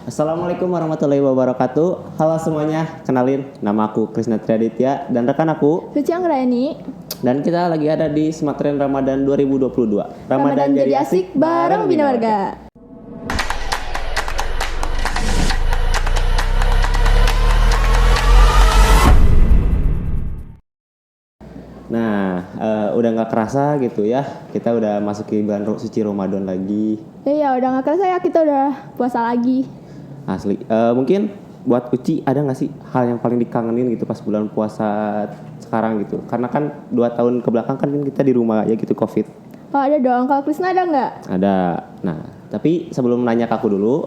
Assalamualaikum warahmatullahi wabarakatuh. Halo semuanya, kenalin nama aku Krisna Triaditya dan rekan aku Suci Anggraini. dan kita lagi ada di Sematren Ramadan 2022. Ramadan jadi asik bareng Bina Warga. Nah, udah nggak kerasa gitu ya, kita udah masuk ke bulan suci Ramadan lagi. Iya, udah gak kerasa ya kita udah puasa lagi. Asli. Mungkin buat Uci ada nggak sih hal yang paling dikangenin gitu pas bulan puasa sekarang gitu? Karena kan 2 tahun kebelakang kan kita di rumah ya gitu COVID. Oh ada dong, kalau Krisna ada nggak? Ada. Nah, tapi sebelum nanya ke aku dulu,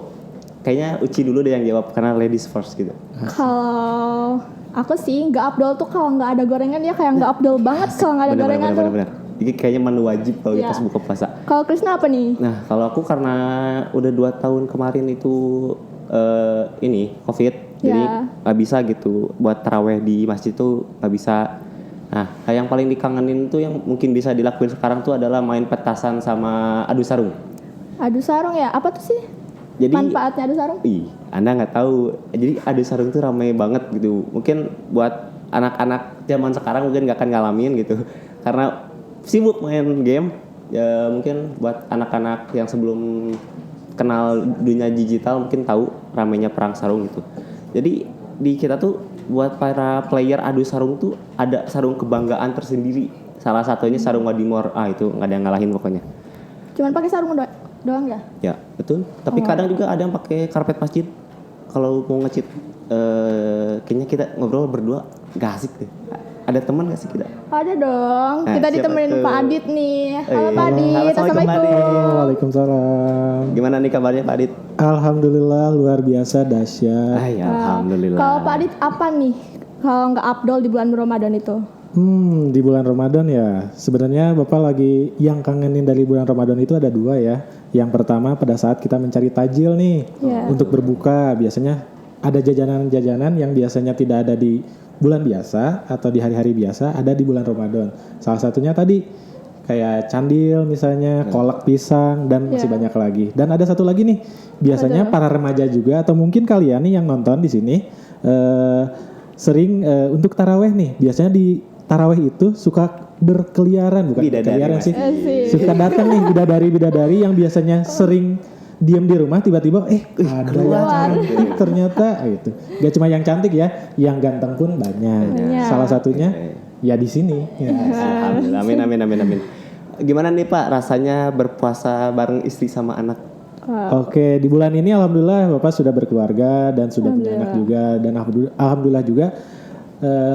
kayaknya Uci dulu deh yang jawab karena ladies first gitu. Kalau aku sih nggak afdol tuh kalau nggak ada gorengan ya, kayak nggak afdol banget kalau nggak ada gorengan tuh. Bener. Ini kayaknya menu wajib kalau Iya. kita buka puasa. Kalau Krisna apa nih? Nah, kalau aku karena udah 2 tahun kemarin itu ini COVID, jadi Ya. nggak bisa gitu buat taraweh di masjid tuh nggak bisa. Nah, yang paling dikangenin tuh yang mungkin bisa dilakuin sekarang tuh adalah main petasan sama adu sarung. Adu sarung ya? Apa tuh sih Jadi, manfaatnya adu sarung? Anda nggak tahu. Jadi adu sarung tuh ramai banget gitu. Mungkin buat anak-anak zaman sekarang mungkin nggak akan ngalamin gitu, karena sibuk main game. Ya mungkin buat anak-anak yang sebelum kenal dunia digital mungkin tahu ramainya perang sarung gitu. Jadi di kita tuh buat para player adu sarung tuh ada sarung kebanggaan tersendiri. Salah satunya sarung Wadimor. Itu nggak ada yang ngalahin pokoknya. Cuman pakai sarung doang ya? Ya betul. Tapi kadang juga ada yang pakai karpet masjid. Kalau mau nge-cheat, kayaknya kita ngobrol berdua gak asik deh. Ada teman gak sih kita? Ada dong. Nah, Kita siapa ditemenin tuh? Pak Adit nih. Halo Iya. Pak Adit. Halo, Assalamualaikum, Pak Adit. Waalaikumsalam. Gimana nih kabarnya Pak Adit? Alhamdulillah luar biasa dahsyat. Ya, alhamdulillah. Kalau Pak Adit apa nih kalau nggak afdol di bulan Ramadan itu? Di bulan Ramadan ya. Sebenarnya Bapak lagi yang kangenin dari bulan Ramadan itu ada 2 ya. Yang pertama pada saat kita mencari tajil nih Iya. untuk berbuka, biasanya ada jajanan-jajanan yang biasanya tidak ada di bulan biasa atau di hari-hari biasa, ada di bulan Ramadan. Salah satunya tadi kayak candil misalnya, kolak pisang dan masih Iya. banyak lagi. Dan ada satu lagi nih, biasanya para remaja juga atau mungkin kalian nih yang nonton di sini sering untuk taraweh nih. Biasanya di taraweh itu suka berkeliaran, bukan Bidadari, berkeliaran Mas. sih. Asik. Suka datang nih bidadari-bidadari yang biasanya sering diam di rumah, tiba-tiba ada yang cantik ternyata gitu. Gak cuma yang cantik ya, yang ganteng pun banyak. Banyak. Salah satunya ya di sini. Ya. Alhamdulillah. Amin. Gimana nih Pak rasanya berpuasa bareng istri sama anak? Oke, di bulan ini alhamdulillah Bapak sudah berkeluarga dan sudah punya anak juga, dan alhamdulillah juga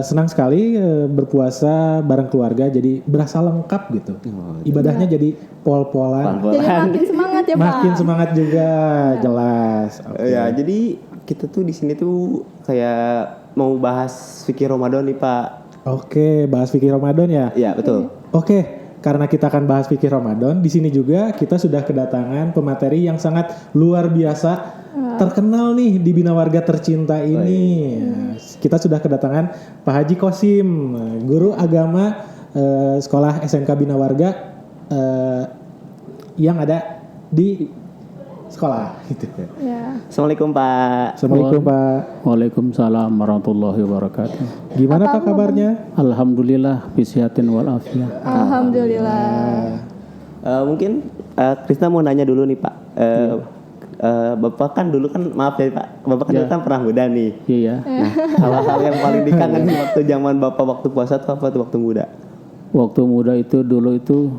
senang sekali berpuasa bareng keluarga, jadi berasa lengkap gitu. Ibadahnya jadi pol-polan. Jadi makin semangat ya Pak. Makin semangat juga, jelas. Oke. Ya, jadi kita tuh di sini tuh kayak mau bahas fikih Ramadan nih Pak. Oke, bahas fikih Ramadan ya. Iya, betul. Oke, karena kita akan bahas fikih Ramadan, di sini juga kita sudah kedatangan pemateri yang sangat luar biasa, terkenal nih di Bina Warga tercinta ini. Ya, kita sudah kedatangan Pak Haji Kosim, guru agama sekolah SMK Bina Warga yang ada di sekolah gitu. Ya. Assalamualaikum Pak. Assalamualaikum Pak. Waalaikumsalam warahmatullahi wabarakatuh. Gimana Pak kabarnya? Alhamdulillah bisiatin wal afiyah. Alhamdulillah. Mungkin Krisna mau nanya dulu nih Pak. Bapak kan dulu kan, maaf ya Pak, Bapak kan dulu kan pernah muda nih. Iya. Nah, hal-hal yang paling dikangenin waktu zaman Bapak waktu puasa tuh apa tuh waktu muda? Waktu muda itu dulu itu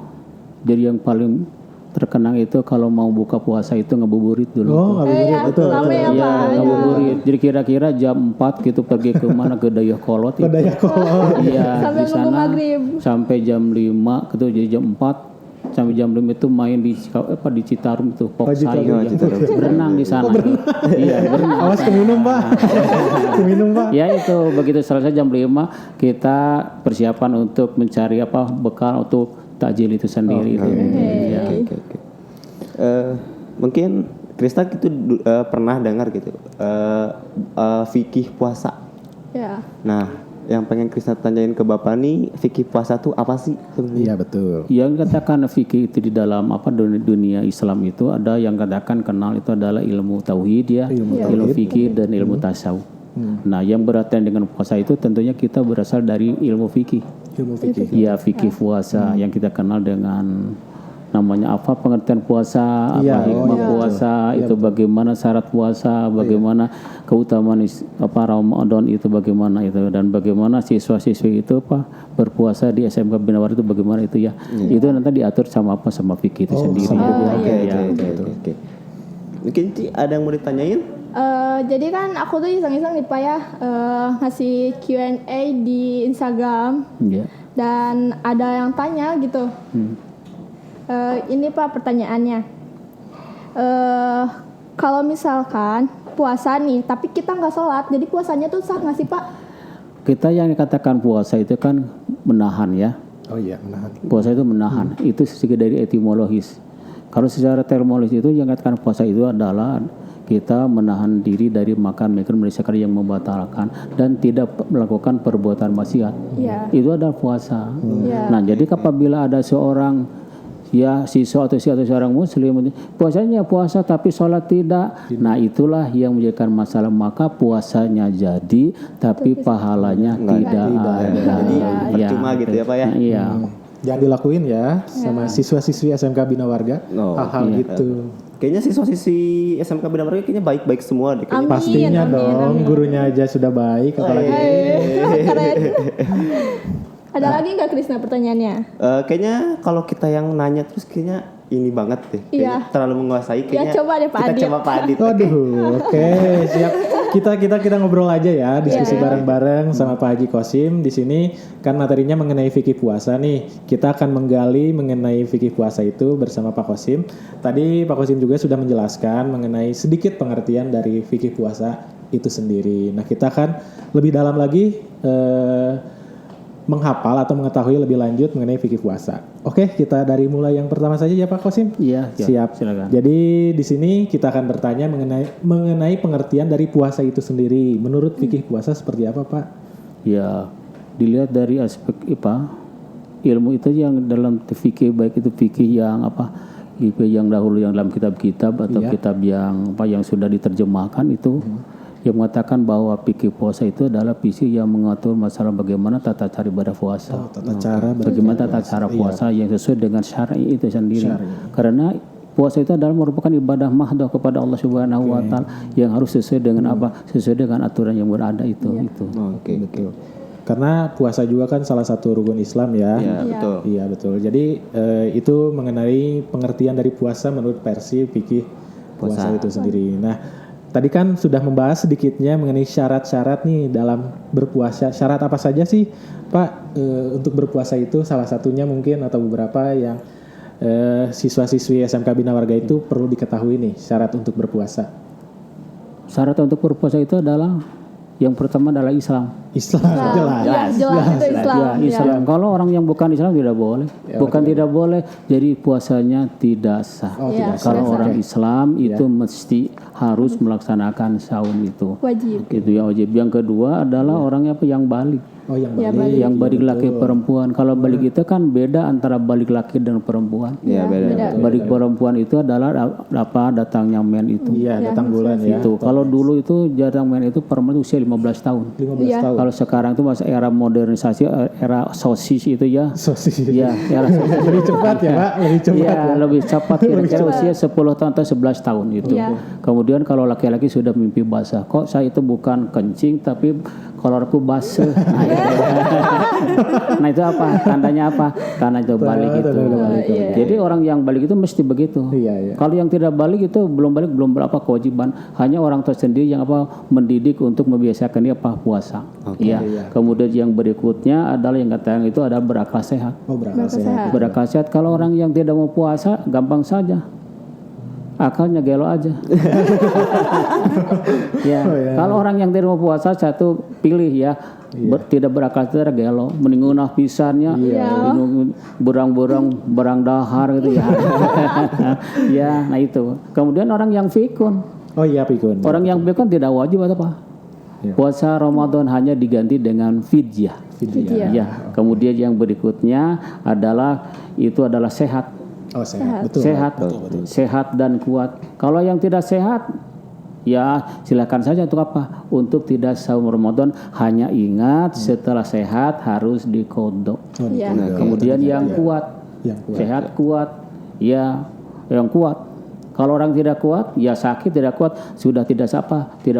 jadi yang paling terkenang itu kalau mau buka puasa itu ngebuburit dulu. Oh, ngabuburit, Ya, betul. rame ya Iya, Pak. ngabuburit. Jadi kira-kira jam 4 gitu pergi ke mana ke Dayakolot itu. Dayakolot. Iya, Sambil di nunggu sana maghrib. sampai jam 5 gitu, jadi jam 4 sampai jam 5 itu main di Citarum itu pok sayur ya. Berenang di sana. Iya, berenang. Awas keminum Pak. Keminum Pak. Ya itu begitu selesai jam 5 kita persiapan untuk mencari bekal untuk takjil itu sendiri itu. Iya. Oke. Mungkin Krista itu pernah dengar gitu fikih puasa. Ya. Nah, yang pengen Krisna tanyain ke Bapak nih, fikih puasa tuh apa sih? Iya betul. Yang katakan fikih itu di dalam dunia Islam itu ada yang katakan kenal itu adalah ilmu tauhid ya, ilmu fikih dan ilmu tasawuf. Nah, yang berkaitan dengan puasa itu tentunya kita berasal dari ilmu fikih. Ilmu fikih. Iya, fikih puasa yang kita kenal dengan namanya apa pengertian puasa, Iya, apa hikmah puasa, itu bagaimana syarat puasa, bagaimana keutamaan Ramadan itu bagaimana itu, dan bagaimana siswa-siswi itu berpuasa di SMK Bina Warga itu bagaimana itu ya. Itu nanti diatur sama fikih itu sendiri. Oke. Mungkin Ci ada yang mau ditanyain? Jadi kan aku tuh iseng-iseng nih Pak ya, ngasih Q&A di Instagram. Iya. Dan ada yang tanya gitu. Ini Pak pertanyaannya. Kalau misalkan puasa nih, tapi kita nggak sholat, jadi puasanya tuh sah nggak sih Pak? Kita yang dikatakan puasa itu kan menahan ya. Oh iya, menahan. Puasa itu menahan. Itu segi dari etimologis. Kalau secara termologis itu yang dikatakan puasa itu adalah kita menahan diri dari makan sekali yang membatalkan dan tidak melakukan perbuatan maksiat. Itu adalah puasa. Nah, jadi apabila ada seorang siswa atau seorang muslim puasanya puasa tapi sholat tidak, nah itulah yang menjadikan masalah. Maka puasanya jadi tapi pahalanya tidak ada. Percuma gitu ya Pak ya. Iya. Jangan dilakuin ya sama siswa-siswi SMK Bina Warga. Hal-hal gitu. Kayaknya siswa-siswi SMK Bina Marga kayaknya baik-baik semua deh. Kayaknya. Pastinya dong, gurunya aja sudah baik, apalagi. Keren. Ada lagi nggak Krisna pertanyaannya? Kayaknya kalau kita yang nanya terus kayaknya ini banget deh. Kayaknya terlalu menguasai. Kayaknya coba deh Pak Adit. Kita coba Pak Adit. Oke, siap. Kita ngobrol aja ya, diskusi bareng-bareng sama Pak Haji Qasim. Di sini kan materinya mengenai fikih puasa nih. Kita akan menggali mengenai fikih puasa itu bersama Pak Qasim. Tadi Pak Qasim juga sudah menjelaskan mengenai sedikit pengertian dari fikih puasa itu sendiri. Nah, kita akan lebih dalam lagi menghafal atau mengetahui lebih lanjut mengenai fikih puasa. Oke, kita dari mulai yang pertama saja ya Pak Qasim. Iya, siap. Silakan. Jadi di sini kita akan bertanya mengenai pengertian dari puasa itu sendiri. Menurut fikih puasa seperti apa, Pak? Ya, dilihat dari aspek ilmu itu yang dalam fikih, baik itu fikih yang fikih yang dahulu yang dalam kitab-kitab atau kitab yang yang sudah diterjemahkan itu. Yang mengatakan bahwa fikih puasa itu adalah fikih yang mengatur masalah bagaimana tata cara ibadah puasa. Bagaimana tata cara puasa yang sesuai dengan syar'i itu sendiri. Karena puasa itu adalah merupakan ibadah mahdoh kepada Allah Subhanahu wa taala yang harus sesuai dengan sesuai dengan aturan yang berada itu. Oke, betul. Karena puasa juga kan salah satu rukun Islam ya. Iya, betul. Iya, betul. Jadi itu mengenai pengertian dari puasa menurut versi fikih puasa itu sendiri. Nah, tadi kan sudah membahas sedikitnya mengenai syarat-syarat nih dalam berpuasa. Syarat apa saja sih Pak untuk berpuasa itu? Salah satunya mungkin atau beberapa yang siswa-siswi SMK Bina Warga itu perlu diketahui nih syarat untuk berpuasa. Syarat untuk berpuasa itu adalah yang pertama adalah Islam. Jelas itu Islam. Ya, Islam. Kalau orang yang bukan Islam tidak boleh. Tidak boleh. Jadi puasanya tidak sah. Kalau orang Islam itu mesti harus melaksanakan saum itu. Wajib. Itu yang wajib. Yang kedua adalah orang yang balik. Yang balik laki perempuan. Kalau balik itu kan beda antara balik laki dan perempuan. Beda. Balik perempuan itu adalah datangnya men itu. Iya, datang bulan ya. Itu. Kalau dulu itu datang men itu perempuan usia 15 tahun. 15 tahun. Kalau sekarang itu masa era modernisasi, era sosis itu ya. Ya, era sosis. Lebih cepat ya, Pak. Lebih cepat. Ya, lebih cepat kira-kira usia 10 tahun atau 11 tahun itu. Kemudian kalau laki-laki sudah mimpi basah. Kok saya itu bukan kencing tapi kolorku basah. Nah itu apa? Tandanya apa? Karena itu balik itu. Jadi orang yang balik itu mesti begitu. Kalau yang tidak balik itu belum berapa kewajiban. Hanya orang tersendiri yang mendidik untuk membiasakan dia puasa. Kemudian yang berikutnya adalah yang katakan itu adalah berakal sehat. Berakal sehat. Kalau orang yang tidak mau puasa gampang saja. Akalnya gelo aja. Kalau orang yang tidak mau puasa satu pilih tidak berakal itu gelo, mending pisannya, berang dahar gitu ya. Nah itu. Kemudian orang yang fikun. Fikun. Orang yang fikun tidak wajib atau apa? Puasa Ramadan hanya diganti dengan fidyah. Fidyah. Ya, kemudian yang berikutnya adalah sehat. Oh, sehat. Betul. Sehat, sehat dan kuat. Kalau yang tidak sehat, ya silakan saja untuk apa? Untuk tidak saum Ramadan. Hanya ingat setelah sehat harus diqodho. Iya. Kemudian yang kuat, sehat kuat, ya yang kuat. Kalau orang tidak kuat, ya sakit tidak kuat, sudah tidak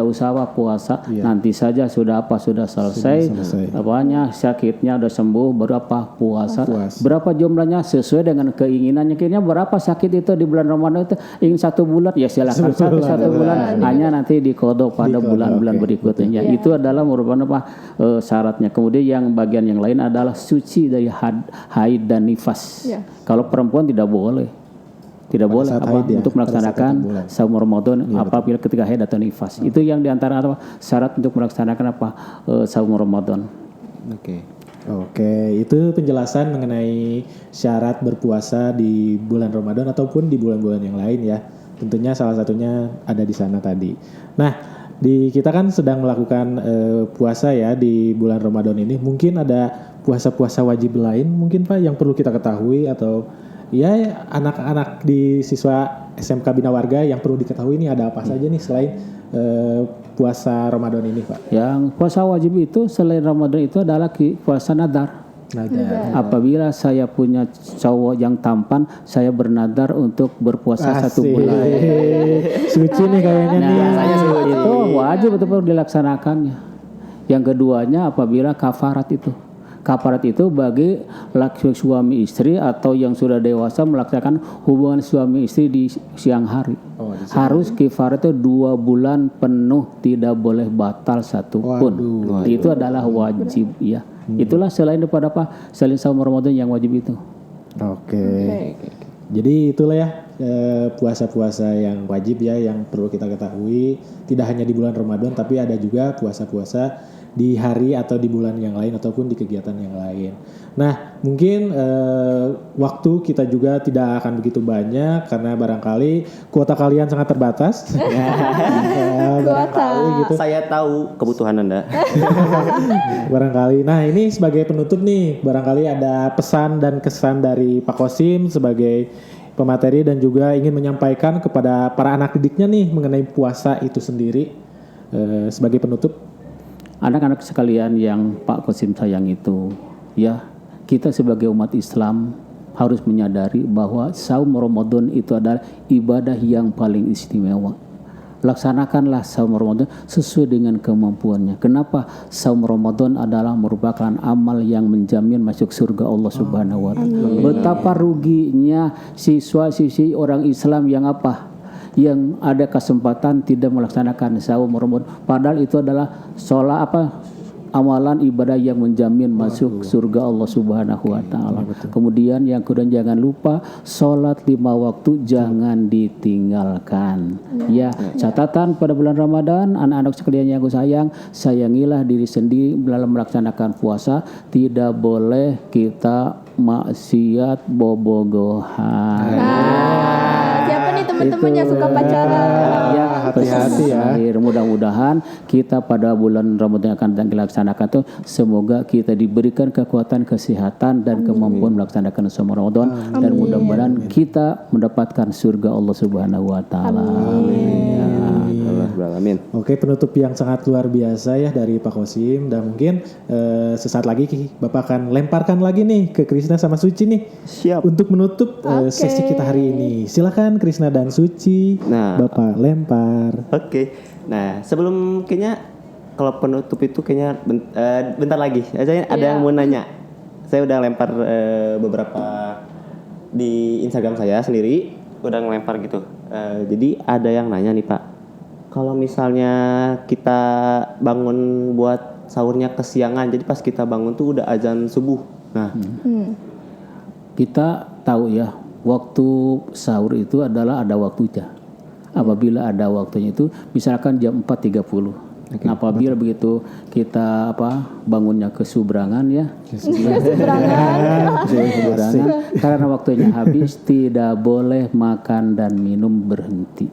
usah puasa. Nanti saja sudah selesai. Apanya sakitnya udah sembuh, baru puasa. Berapa jumlahnya sesuai dengan keinginannya. Kayaknya berapa sakit itu di bulan Ramadan itu? Ingin 1 bulan, ya silakan satu bulan. Hanya nanti diqodho pada bulan-bulan berikutnya. Itu adalah merupakan syaratnya. Kemudian yang bagian yang lain adalah suci dari haid dan nifas. Kalau perempuan tidak boleh untuk melaksanakan saum Ramadan apabila ketika haid atau nifas. Itu yang diantara syarat untuk melaksanakan saum Ramadan. Oke, itu penjelasan mengenai syarat berpuasa di bulan Ramadan ataupun di bulan-bulan yang lain ya. Tentunya salah satunya ada di sana tadi. Nah, kita kan sedang melakukan puasa ya di bulan Ramadan ini. Mungkin ada puasa-puasa wajib lain mungkin Pak yang perlu kita ketahui atau ya anak-anak di siswa SMK Bina Warga yang perlu diketahui ini ada apa saja nih selain puasa Ramadan ini Pak? Yang puasa wajib itu selain Ramadan itu adalah puasa nadar. Apabila saya punya cowok yang tampan, saya bernadar untuk berpuasa 1 bulan. Suci nih kayaknya nih. Itu wajib untuk dilaksanakannya. Yang keduanya apabila kafarat itu. Kafarat itu bagi laki suami istri atau yang sudah dewasa melaksanakan hubungan suami istri di siang hari. Harus kafarat itu 2 bulan penuh, tidak boleh batal satupun. Itu adalah wajib ya. Itulah selain daripada selain saum Ramadan yang wajib itu. Oke. Jadi itulah ya puasa-puasa yang wajib ya yang perlu kita ketahui. Tidak hanya di bulan Ramadan tapi ada juga puasa-puasa di hari atau di bulan yang lain ataupun di kegiatan yang lain. Nah, mungkin waktu kita juga tidak akan begitu banyak karena barangkali kuota kalian sangat terbatas. Barangkali gitu. Saya tahu kebutuhan Anda. Barangkali. Nah, ini sebagai penutup nih, barangkali ada pesan dan kesan dari Pak Kosim sebagai pemateri dan juga ingin menyampaikan kepada para anak didiknya nih mengenai puasa itu sendiri sebagai penutup. Anak-anak sekalian yang Pak Kosim sayang itu, ya kita sebagai umat Islam harus menyadari bahwa saum Ramadan itu adalah ibadah yang paling istimewa. Laksanakanlah saum Ramadan sesuai dengan kemampuannya. Kenapa? Saum Ramadan adalah merupakan amal yang menjamin masuk surga Allah Subhanahu wa taala. Betapa ruginya siswa-siswi orang Islam yang ada kesempatan tidak melaksanakan saum Ramadan, padahal itu adalah amalan ibadah yang menjamin masuk surga Allah Subhanahu wa taala. Kemudian yang kedua, jangan lupa salat 5 waktu jangan ditinggalkan. Ya, catatan pada bulan Ramadan, anak-anak sekalian yang aku sayang, sayangilah diri sendiri dalam melaksanakan puasa, tidak boleh kita maksiat bobogohan. Siapa nih teman-teman yang suka pacaran? Ya, hati-hati ya. Mudah-mudahan kita pada bulan Ramadan yang akan dilaksanakan itu semoga kita diberikan kekuatan, kesehatan dan kemampuan melaksanakan saum Ramadan dan mudah-mudahan kita mendapatkan surga Allah Subhanahu wa taala. Amin. Oke, penutup yang sangat luar biasa ya dari Pak Kosim dan mungkin sesaat lagi Bapak akan lemparkan lagi nih ke Krisna sama Suci nih. Siap. Untuk menutup sesi kita hari ini. Silakan Krisna dan Suci. Nah, Bapak lempar. Oke. Nah, sebelum kayaknya kalau penutup itu kayaknya bentar lagi. Saya ada yang mau nanya. Saya udah lempar beberapa di Instagram saya sendiri, udah ngelempar gitu. Jadi ada yang nanya nih Pak. Kalau misalnya kita bangun buat sahurnya kesiangan, jadi pas kita bangun tuh udah azan subuh. Nah, kita tahu ya, waktu sahur itu adalah ada waktunya. Apabila ada waktunya itu, misalkan jam 4.30, Nah, apabila begitu kita bangunnya kesuburangan ya, kesuburangan, karena waktunya habis tidak boleh makan dan minum berhenti.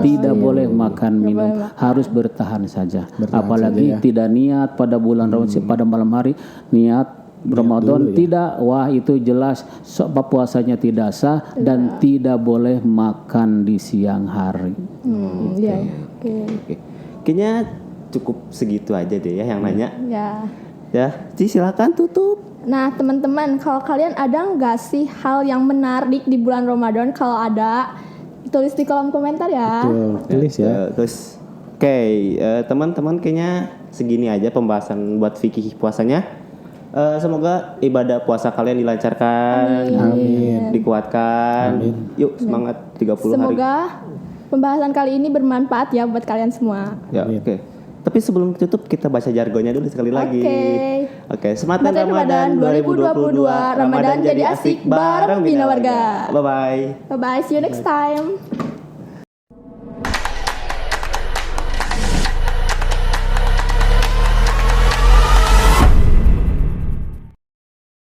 Tidak boleh makan minum, harus bertahan saja. Apalagi tidak niat pada bulan Ramadan, pada malam hari niat Ramadan tidak, wah itu jelas puasanya tidak sah dan tidak boleh makan di siang hari. Oke. Kayaknya cukup segitu aja deh ya yang nanya. Ya, silakan tutup. Nah teman-teman, kalau kalian ada nggak sih hal yang menarik di bulan Ramadan? Kalau ada, tulis di kolom komentar ya. Tulis ya. Terus, teman-teman kayaknya segini aja pembahasan buat fikih puasanya. Semoga ibadah puasa kalian dilancarkan, dikuatkan. Yuk semangat 30 hari. Semoga pembahasan kali ini bermanfaat ya buat kalian semua. Ya, oke. Tapi sebelum tutup kita baca jargonnya dulu sekali lagi. Oke, selamat Ramadan 2022. Ramadan jadi asik bareng Bina Warga. Bye bye. Bye bye. See you next time.